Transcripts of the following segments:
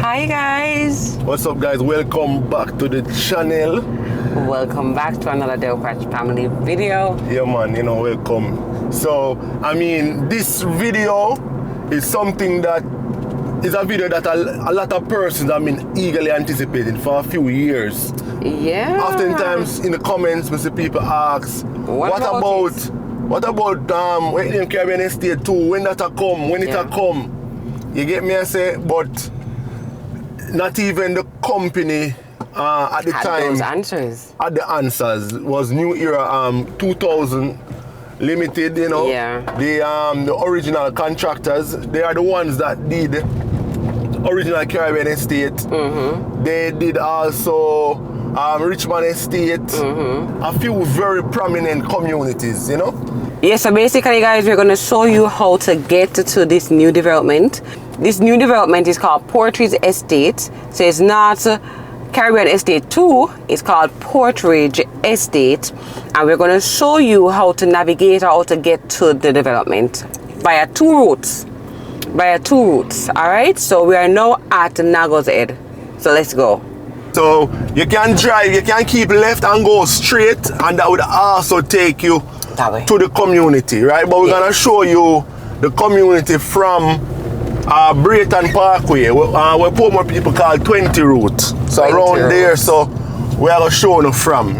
Hi guys. What's up guys? Welcome back to the channel. Welcome back to another Delpratt Family video. Yeah man, welcome. So, this video is something that is a video that a lot of persons have been eagerly anticipating for a few years. Yeah. Oftentimes in the comments, we see people ask, what about Caribbean Estate 2? When that come? When it come? You get me? I say, but not even the company at the time those answers. Had the answers. Was New Era 2000 Limited, Yeah. The original contractors. They are the ones that did original Caribbean Estate. Mm-hmm. They did also Richmond Estate. Mm-hmm. A few very prominent communities, Yeah, so basically guys, we're going to show you how to get to this new development. This new development is called Portridge Estate. So it's not Caribbean Estate 2, it's called Portridge Estate. And we're going to show you how to navigate or how to get to the development via two routes. Alright, so we are now at Nago's Head. So let's go. So you can drive, you can keep left and go straight, and that would also take you to the community, right? But we're gonna show you the community from Brayton Parkway, where Portmore people call 20 route. So around there, so we are show you from,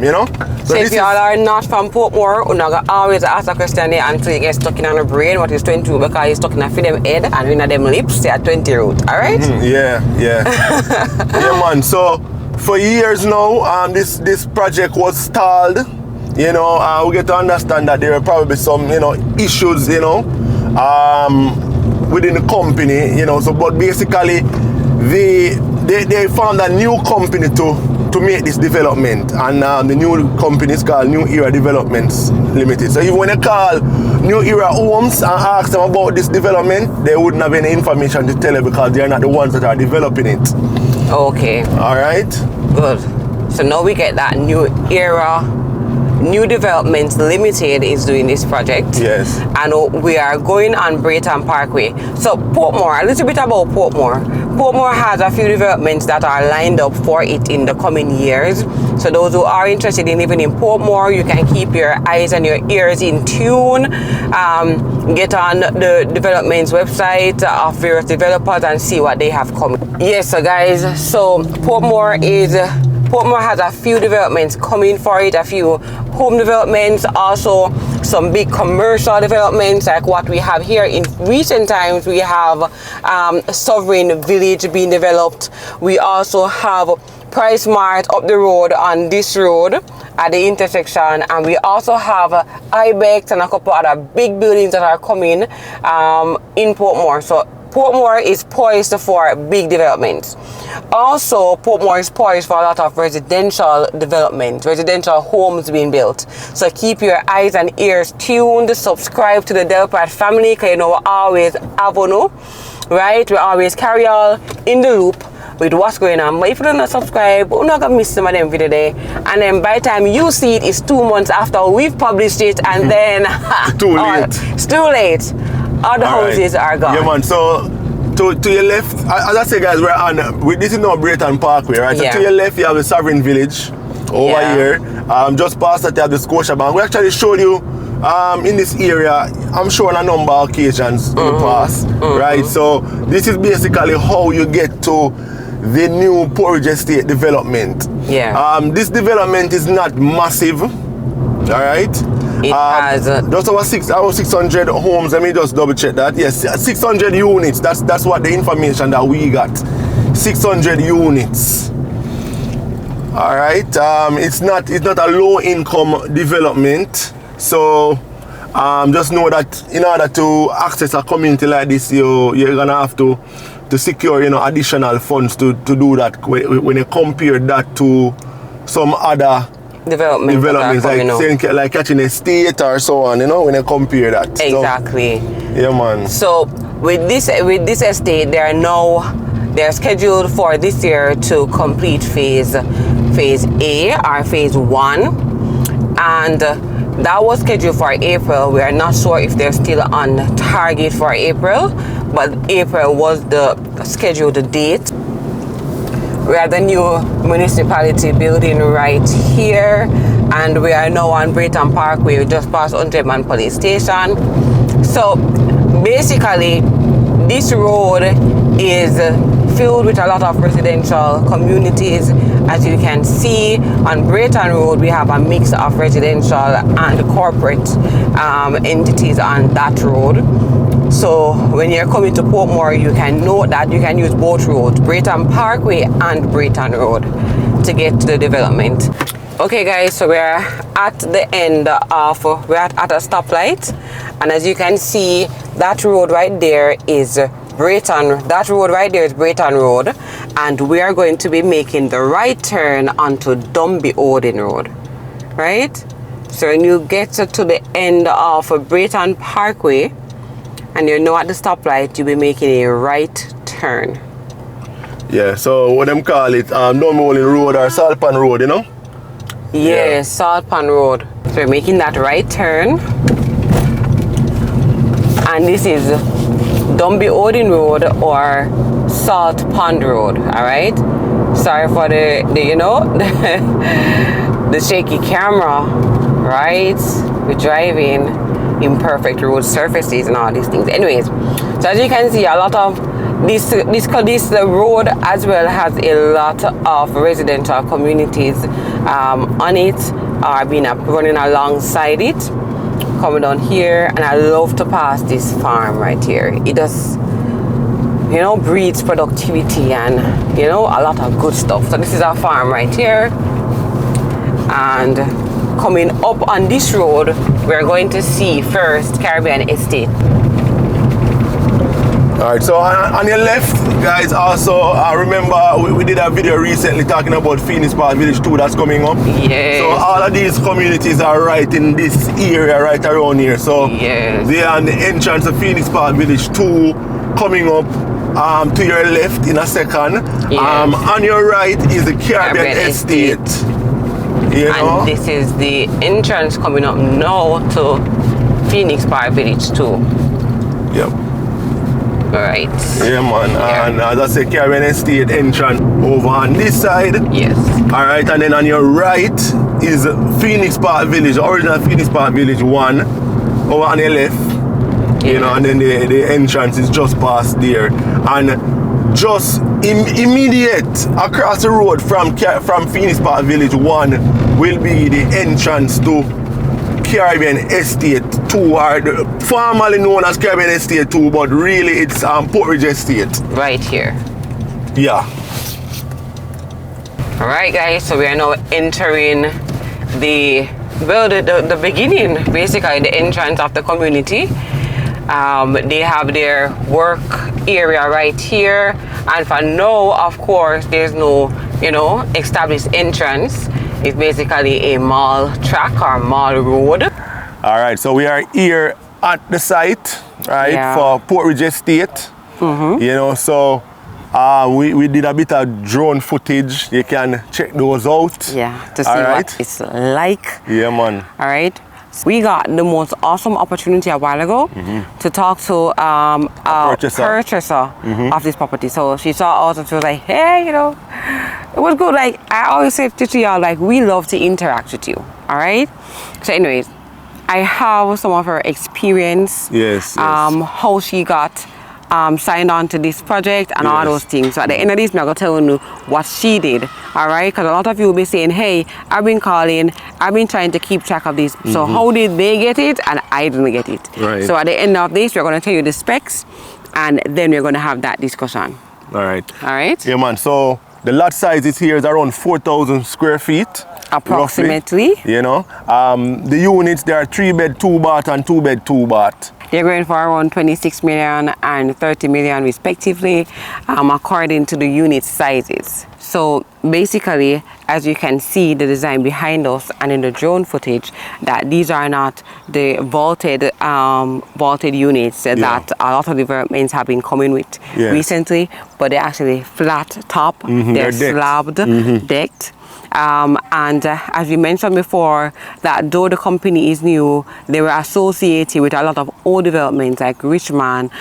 So if y'all are not from Portmore, you're gonna always ask a question there until you get stuck in on the brain what is 20 route, because you're stuck in a them head and in them lips, they are 20 route, alright? Mm-hmm. Yeah. Yeah man, so for years now, this project was stalled. We get to understand that there are probably some, issues, within the company, So, but basically, they found a new company to make this development, and the new company is called New Era Developments Limited. So, even when you call New Era Homes and ask them about this development, they wouldn't have any information to tell you because they are not the ones that are developing it. Okay. All right. Good. So now we get that New Era New Developments Limited is doing this project. Yes. And we are going on Brayton Parkway. So Portmore, a little bit about Portmore. Portmore has a few developments that are lined up for it in the coming years. So those who are interested in living in Portmore, you can keep your eyes and your ears in tune. Get on the development's website of various developers and see what they have coming. Yes, so guys, so Portmore has a few developments coming for it, a few home developments, also some big commercial developments like what we have here. In recent times, we have Sovereign Village being developed. We also have Price Mart up the road on this road at the intersection, and we also have Ibex and a couple other big buildings that are coming in Portmore. So Portmore is poised for big developments. Also, Portmore is poised for a lot of residential development, residential homes being built. So keep your eyes and ears tuned. Subscribe to the Delpratt family, because we always have on, right? We always carry all in the loop with what's going on. But if you don't subscribe, you're not gonna miss some of them video there. And then by the time you see it, it's 2 months after we've published it, and then too late. It's too late. All the houses are gone. Yeah man, so to your left, as I say guys, we're on, this is now Brayton Parkway, right? So to your left you have the Sovereign Village over here. Just past that you have the Scotia Bank. We actually showed you in this area, I'm sure on a number of occasions in the past, right? So this is basically how you get to the new Portridge Estate development. Yeah. This development is not massive, all right? It has just over 600 homes. Let me just double check that. Yes, 600 units. That's what the information that we got. 600 units. All right. It's not a low income development. So just know that in order to access a community like this, you're gonna have to secure additional funds to do that. When you compare that to some other developments like catching a estate or so on, when you compare that. Exactly. So, yeah man. So with this estate, they're scheduled for this year to complete phase A or phase 1, and that was scheduled for April. We are not sure if they're still on target for April, but April was the scheduled date. We are the new municipality building right here, and we are now on Patroen Parkway. We just passed Unterman Police Station. So basically, this road is filled with a lot of residential communities. As you can see, on Patroen Road, we have a mix of residential and corporate entities on that road. So when you're coming to Portmore, you can note that you can use both roads, Patroen Parkway and Patroen Road, to get to the development. Okay guys, so we're at the end of, we're at a stoplight, and as you can see, that road right there is Patroen Road, and we are going to be making the right turn onto Dumby Odin Road, right? So when you get to the end of Patroen Parkway, and you know at the stoplight, you'll be making a right turn. Yeah, so what them call it, Dumby Odin Road or Salpan Road, you know? Yes, Salt Pond Road. So we're making that right turn. And this is Dumby Odin Road or Salt Pond Road, alright? Sorry for the you know, the shaky camera, right? We're driving imperfect road surfaces and all these things. Anyways, so as you can see, a lot of this road as well has a lot of residential communities on it, or been running alongside it, coming down here. And I love to pass this farm right here. It just, you know, breeds productivity and, you know, a lot of good stuff. So this is our farm right here, and coming up on this road, we're going to see first Caribbean Estate. Alright, so on your left, guys, also remember we did a video recently talking about Phoenix Park Village 2 that's coming up. Yes. So all of these communities are right in this area, right around here. So yes, they are on the entrance of Phoenix Park Village 2 coming up to your left in a second. Yes. On your right is the Caribbean Estate. You know? And this is the entrance coming up now to Phoenix Park Village 2. Yep. Right. Yeah, man. Yeah. And as I say, Caribbean Estate entrance over on this side. Yes. All right, and then on your right is Phoenix Park Village, original Phoenix Park Village 1. Over on your left, you know, and then the entrance is just past there. And just immediate across the road from Phoenix Park Village 1 will be the entrance to Caribbean Estate 2, or formerly known as Caribbean Estate 2, but really it's Portridge Estate. Right here. Yeah. Alright guys, so we are now entering the beginning, basically the entrance of the community. They have their work area right here, and for now, of course, there's no, you know, established entrance. It's basically a mall track or mall road. All right, so we are here at the site, right, for Portridge Estate. You know, so we did a bit of drone footage. You can check those out. Yeah, to see what it's like. Yeah, man. All right. We got the most awesome opportunity a while ago to talk to a purchaser of this property. So she saw us and she was like, hey, you know, it was good. Like, I always say to y'all, like, we love to interact with you. All right. So anyways, I have some of her experience. Yes. How she got signed on to this project and all those things. So at the end of this, I'm going to tell you what she did. All right, because a lot of you will be saying, hey, I've been calling, I've been trying to keep track of this. So how did they get it and I didn't get it? Right. So at the end of this, we're going to tell you the specs, and then we're going to have that discussion. All right. All right. Yeah, man. So the lot size is here is around 4,000 square feet. Approximately. Roughly, you know. The units, there are 3-bed, 2-bath and 2-bed, 2-bath. They're going for around 26 million and 30 million respectively, according to the unit sizes. So basically, as you can see the design behind us and in the drone footage, that these are not the vaulted units that a lot of developments have been coming with recently, but they're actually flat top, they're slabbed, decked. And as we mentioned before, that though the company is new, they were associated with a lot of old developments like Richmond,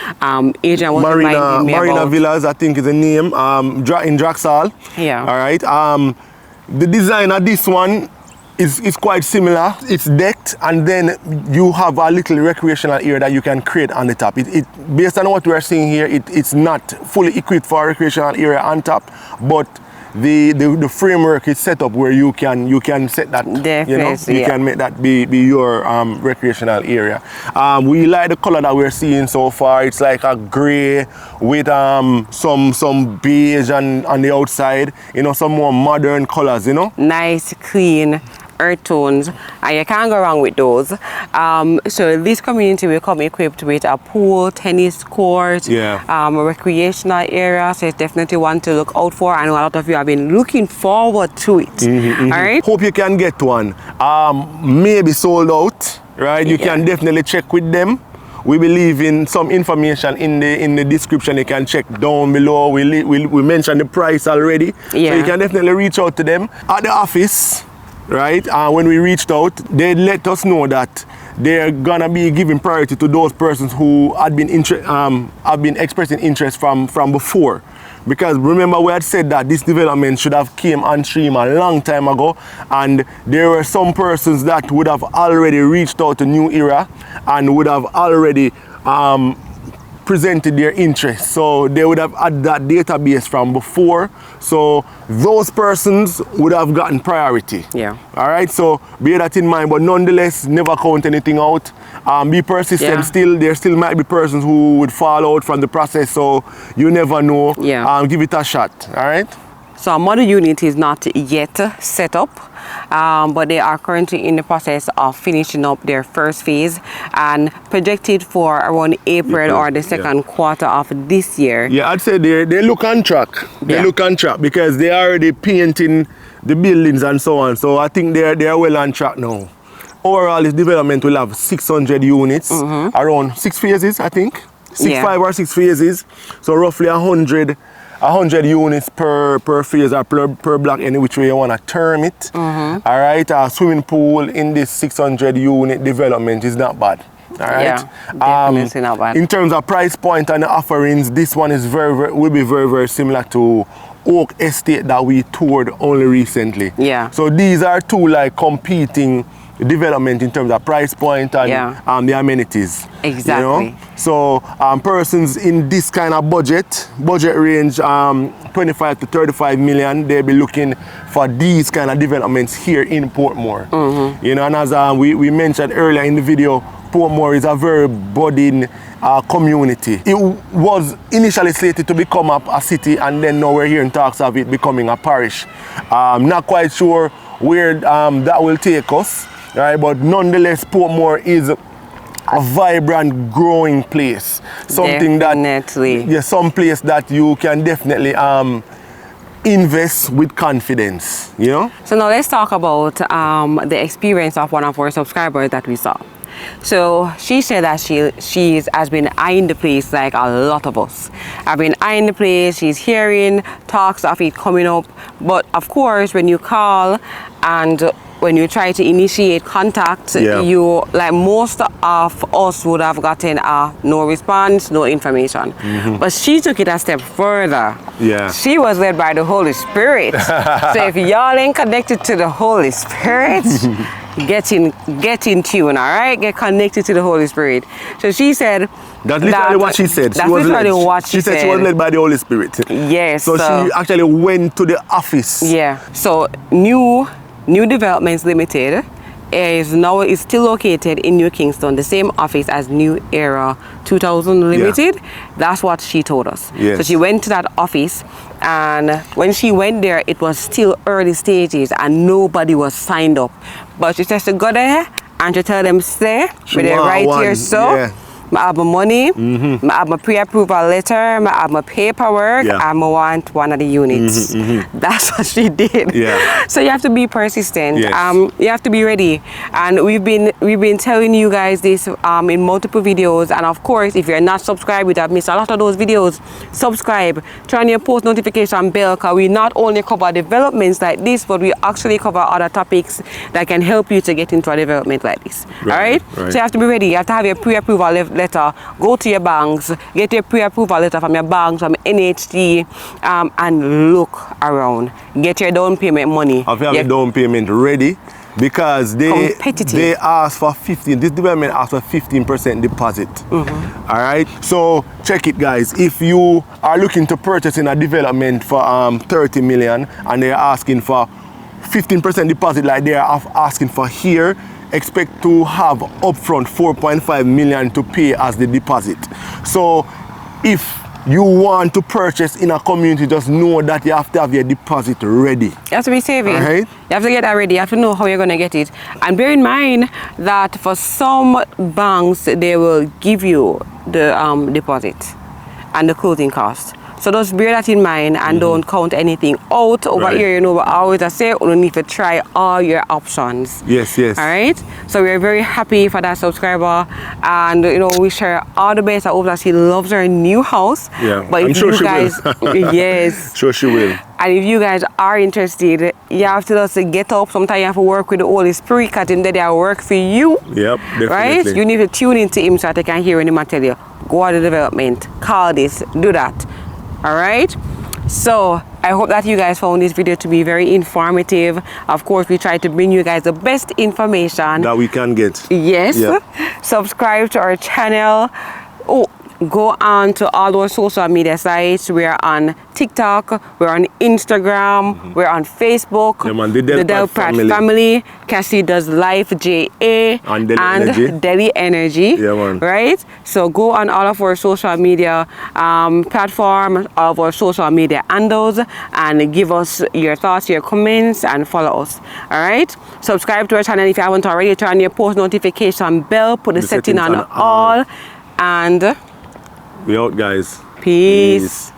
Adrian was reminding me Marina about. Villas, I think is the name, in Draxall. Yeah. All right. The design of this one is quite similar. It's decked, and then you have a little recreational area that you can create on the top. Based on what we are seeing here, it's not fully equipped for a recreational area on top, but the framework is set up where you can set that. Definitely, you can make that be your recreational area. We like the color that we're seeing so far. It's like a gray with some beige on the outside. Some more modern colors. Nice, clean earth tones, and you can't go wrong with those. So this community will come equipped with a pool, tennis court, a recreational area, so it's definitely one to look out for. I know a lot of you have been looking forward to it. All right, hope you can get one. Maybe sold out, right? You can definitely check with them. We will leave in some information in the description. You can check down below. We mentioned the price already, so you can definitely reach out to them at the office. Right, when we reached out, they let us know that they're gonna be giving priority to those persons who had been have been expressing interest from before. Because remember, we had said that this development should have came on stream a long time ago, and there were some persons that would have already reached out to New Era and would have already presented their interest, so they would have had that database from before, so those persons would have gotten priority. All right, so bear that in mind, but nonetheless, never count anything out. Be persistent. There still might be persons who would fall out from the process, so you never know. Give it a shot. All right, so a model unit is not yet set up, but they are currently in the process of finishing up their first phase and projected for around April or the second quarter of this year. I'd say they look on track. They look on track because they are already painting the buildings and so on. So I think they're well on track now. Overall, this development will have 600 units, around 6 phases, I think. 5 or 6 phases. So roughly 100 units per phase or per block, any which way you want to term it. All right, a swimming pool in this 600 unit development is not bad. All right, definitely not bad. In terms of price point and the offerings, this one is will be very similar to Oak Estate that we toured only recently. So these are two like competing development in terms of price point and the amenities. Exactly. So persons in this kind of budget range, 25 to 35 million, they'll be looking for these kind of developments here in Portmore. And as we mentioned earlier in the video, Portmore is a very budding community. It was initially slated to become a city, and then now we're hearing talks of it becoming a parish. Not quite sure where that will take us. Right, but nonetheless, Portmore is a vibrant, growing place. Something some place that you can definitely invest with confidence. So now let's talk about the experience of one of our subscribers that we saw. So she said that she has been eyeing the place like a lot of us. I've been eyeing the place. She's hearing talks of it coming up, but of course, when you call and when you try to initiate contact, you, like most of us, would have gotten no response, no information. But she took it a step further. She was led by the Holy Spirit. So if y'all ain't connected to the Holy Spirit, get in tune, all right? Get connected to the Holy Spirit. So she said, that's literally what she said. That's literally what she said. She was led by the Holy Spirit. Yes. So she actually went to the office. So New Developments Limited is still located in New Kingston, the same office as New Era 2000 Limited. That's what she told us. So she went to that office, and when she went there, it was still early stages and nobody was signed up. But she says to go there and to tell them stay, but they're right here. So I have my money, I have my pre-approval letter, I have my paperwork, and I want one of the units. That's what she did. Yeah. So you have to be persistent. Yes. You have to be ready. And we've been telling you guys this in multiple videos. And of course, if you're not subscribed, you'd have missed a lot of those videos. Subscribe, turn on your post notification bell, because we not only cover developments like this, but we actually cover other topics that can help you to get into a development like this. Right. All right? So you have to be ready. You have to have your pre-approval letter. Go to your banks, get your pre-approval letter from your banks, from NHT, and look around. Get your down payment money. Have you have your down payment ready? Because they ask for 15. This development asks for 15% deposit. All right. So check it, guys. If you are looking to purchase in a development for 30 million and they're asking for 15% deposit, like they are asking for here, expect to have upfront 4.5 million to pay as the deposit. So if you want to purchase in a community, just know that you have to have your deposit ready. You have to be saving. Right? You have to get that ready. You have to know how you're going to get it. And bear in mind that for some banks, they will give you the deposit and the closing cost. So just bear that in mind and don't count anything out over here. You know, but I always say you need to try all your options. Yes, yes. All right. So we're very happy for that subscriber, and you know, wish her all the best. I hope that she loves her new house. Yeah, but I'm sure she will. Yes. Sure she will. And if you guys are interested, you have to just get up. Sometimes you have to work with the Holy Spirit, because him there they work for you. Yep, definitely. Right? You need to tune into him so that they can hear him and tell you, go out the development, call this, do that. All right. So I hope that you guys found this video to be very informative. Of course, we try to bring you guys the best information that we can get. Yes. Yep. Subscribe to our channel. Oh, go on to all our social media sites. We're on TikTok, we're on Instagram, we're on Facebook. Yeah, man, the Delpratt family. Cassie does Life JA and Delhi Energy. Yeah, man. Right? So go on all of our social media platforms, all of our social media handles, and give us your thoughts, your comments, and follow us. All right? Subscribe to our channel if you haven't already. Turn on your post notification bell, put the setting on all, and we out, guys. Peace.